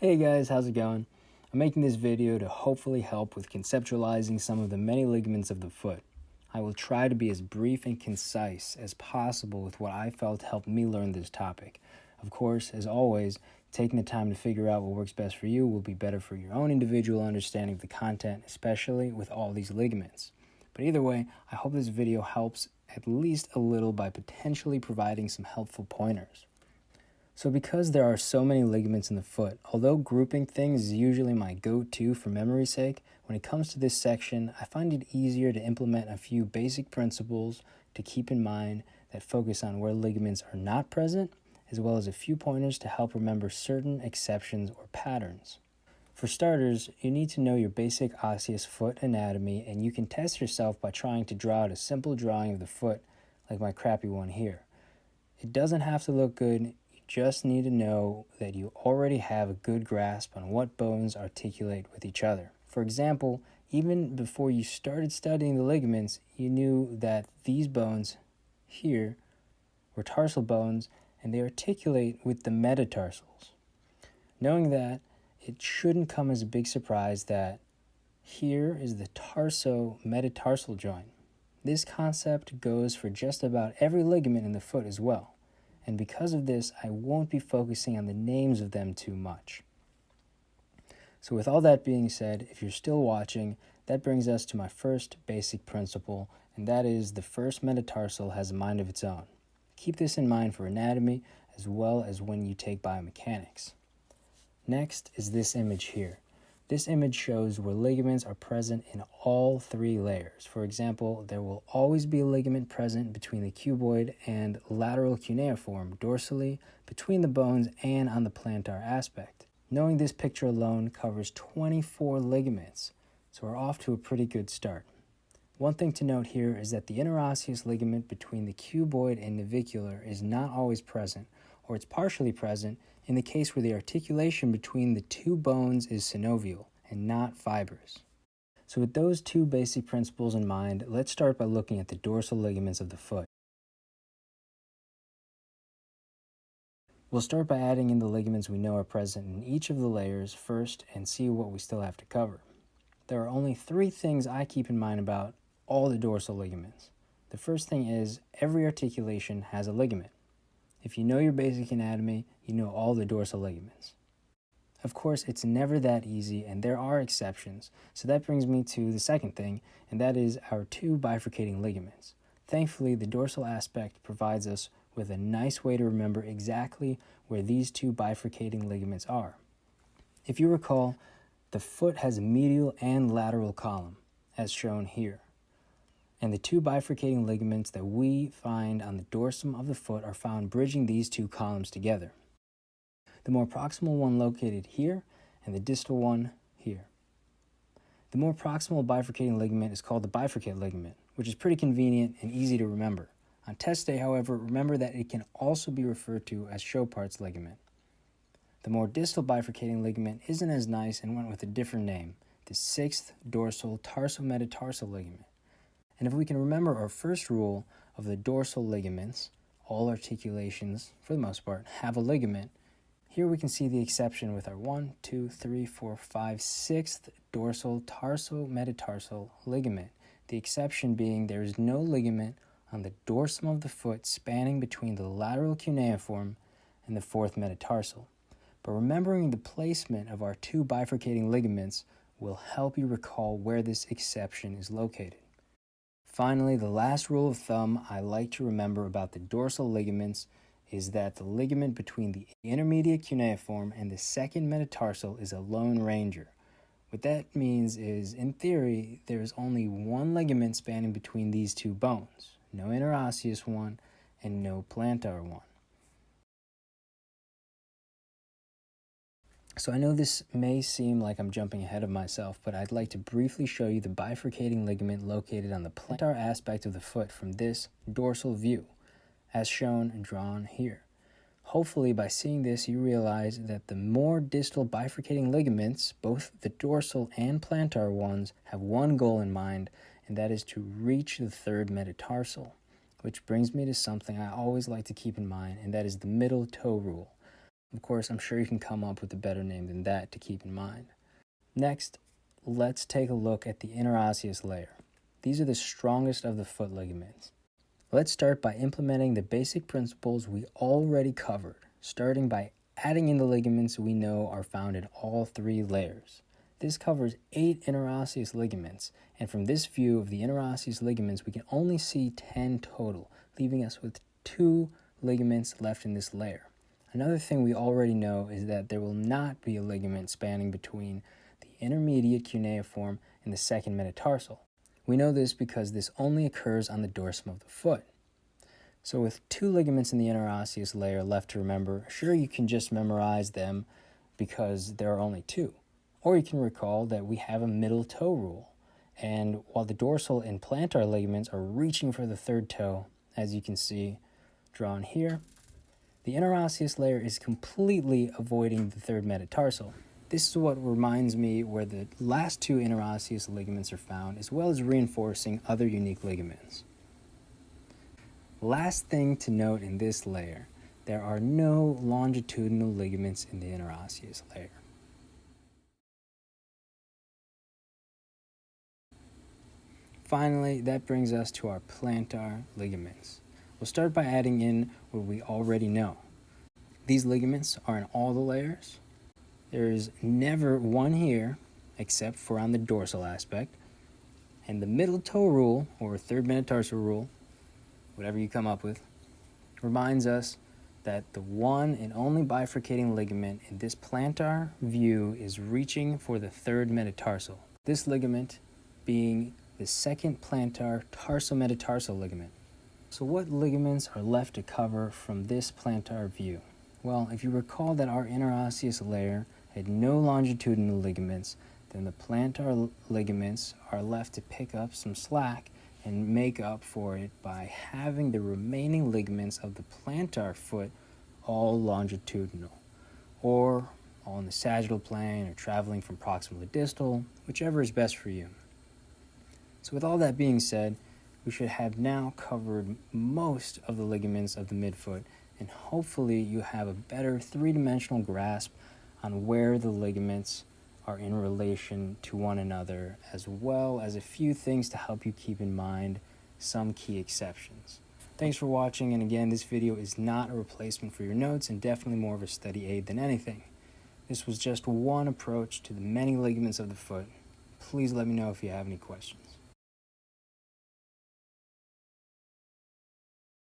Hey guys, how's it going? I'm making this video to hopefully help with conceptualizing some of the many ligaments of the foot. I will try to be as brief and concise as possible with what I felt helped me learn this topic. Of course, as always, taking the time to figure out what works best for you will be better for your own individual understanding of the content, especially with all these ligaments. But either way, I hope this video helps at least a little by potentially providing some helpful pointers. So because there are so many ligaments in the foot, although grouping things is usually my go-to for memory's sake, when it comes to this section, I find it easier to implement a few basic principles to keep in mind that focus on where ligaments are not present, as well as a few pointers to help remember certain exceptions or patterns. For starters, you need to know your basic osseous foot anatomy, and you can test yourself by trying to draw out a simple drawing of the foot, like my crappy one here. It doesn't have to look good. Just need to know that you already have a good grasp on what bones articulate with each other. For example, even before you started studying the ligaments, you knew that these bones here were tarsal bones and they articulate with the metatarsals. Knowing that, it shouldn't come as a big surprise that here is the tarso-metatarsal joint. This concept goes for just about every ligament in the foot as well. And because of this, I won't be focusing on the names of them too much. So with all that being said, if you're still watching, that brings us to my first basic principle, and that is the first metatarsal has a mind of its own. Keep this in mind for anatomy as well as when you take biomechanics. Next is this image here. This image shows where ligaments are present in all three layers. For example, there will always be a ligament present between the cuboid and lateral cuneiform dorsally, between the bones, and on the plantar aspect. Knowing this picture alone covers 24 ligaments, so we're off to a pretty good start. One thing to note here is that the interosseous ligament between the cuboid and navicular is not always present, or it's partially present in the case where the articulation between the two bones is synovial and not fibrous. So with those two basic principles in mind, let's start by looking at the dorsal ligaments of the foot. We'll start by adding in the ligaments we know are present in each of the layers first and see what we still have to cover. There are only three things I keep in mind about all the dorsal ligaments. The first thing is every articulation has a ligament. If you know your basic anatomy, you know all the dorsal ligaments. Of course, it's never that easy, and there are exceptions. So that brings me to the second thing, and that is our two bifurcating ligaments. Thankfully, the dorsal aspect provides us with a nice way to remember exactly where these two bifurcating ligaments are. If you recall, the foot has a medial and lateral column, as shown here. And the two bifurcating ligaments that we find on the dorsum of the foot are found bridging these two columns together. The more proximal one located here, and the distal one here. The more proximal bifurcating ligament is called the bifurcate ligament, which is pretty convenient and easy to remember. On test day, however, remember that it can also be referred to as Chopard's ligament. The more distal bifurcating ligament isn't as nice and went with a different name, the sixth dorsal tarsometatarsal ligament. And if we can remember our first rule of the dorsal ligaments, all articulations, for the most part, have a ligament, here we can see the exception with our 1, 2, 3, 4, 5, 6th dorsal tarsometatarsal ligament. The exception being there is no ligament on the dorsum of the foot spanning between the lateral cuneiform and the fourth metatarsal. But remembering the placement of our two bifurcating ligaments will help you recall where this exception is located. Finally, the last rule of thumb I like to remember about the dorsal ligaments is that the ligament between the intermediate cuneiform and the second metatarsal is a lone ranger. What that means is, in theory, there is only one ligament spanning between these two bones, no interosseous one and no plantar one. So I know this may seem like I'm jumping ahead of myself, but I'd like to briefly show you the bifurcating ligament located on the plantar aspect of the foot from this dorsal view, as shown and drawn here. Hopefully by seeing this you realize that the more distal bifurcating ligaments, both the dorsal and plantar ones, have one goal in mind, and that is to reach the third metatarsal, which brings me to something I always like to keep in mind, and that is the middle toe rule. Of course, I'm sure you can come up with a better name than that to keep in mind. Next, let's take a look at the interosseous layer. These are the strongest of the foot ligaments. Let's start by implementing the basic principles we already covered, starting by adding in the ligaments we know are found in all 3 layers. This covers 8 interosseous ligaments, and from this view of the interosseous ligaments, we can only see 10 total, leaving us with 2 ligaments left in this layer. Another thing we already know is that there will not be a ligament spanning between the intermediate cuneiform and the second metatarsal. We know this because this only occurs on the dorsum of the foot. So with 2 ligaments in the interosseous layer left to remember, sure, you can just memorize them because there are only 2. Or you can recall that we have a middle toe rule. And while the dorsal and plantar ligaments are reaching for the 3rd toe, as you can see drawn here, the interosseous layer is completely avoiding the 3rd metatarsal. This is what reminds me where the last 2 interosseous ligaments are found, as well as reinforcing other unique ligaments. Last thing to note in this layer, there are no longitudinal ligaments in the interosseous layer. Finally, that brings us to our plantar ligaments. We'll start by adding in what we already know. These ligaments are in all the layers. There is never one here, except for on the dorsal aspect. And the middle toe rule, or 3rd metatarsal rule, whatever you come up with, reminds us that the one and only bifurcating ligament in this plantar view is reaching for the 3rd metatarsal. This ligament being the 2nd plantar tarsometatarsal ligament. So what ligaments are left to cover from this plantar view? Well, if you recall that our interosseous layer had no longitudinal ligaments, then the plantar ligaments are left to pick up some slack and make up for it by having the remaining ligaments of the plantar foot all longitudinal, or all in the sagittal plane, or traveling from proximal to distal, whichever is best for you. So with all that being said, we should have now covered most of the ligaments of the midfoot, and hopefully you have a better 3-dimensional grasp on where the ligaments are in relation to one another, as well as a few things to help you keep in mind some key exceptions. Thanks for watching, and again, this video is not a replacement for your notes and definitely more of a study aid than anything. This was just one approach to the many ligaments of the foot. Please let me know if you have any questions.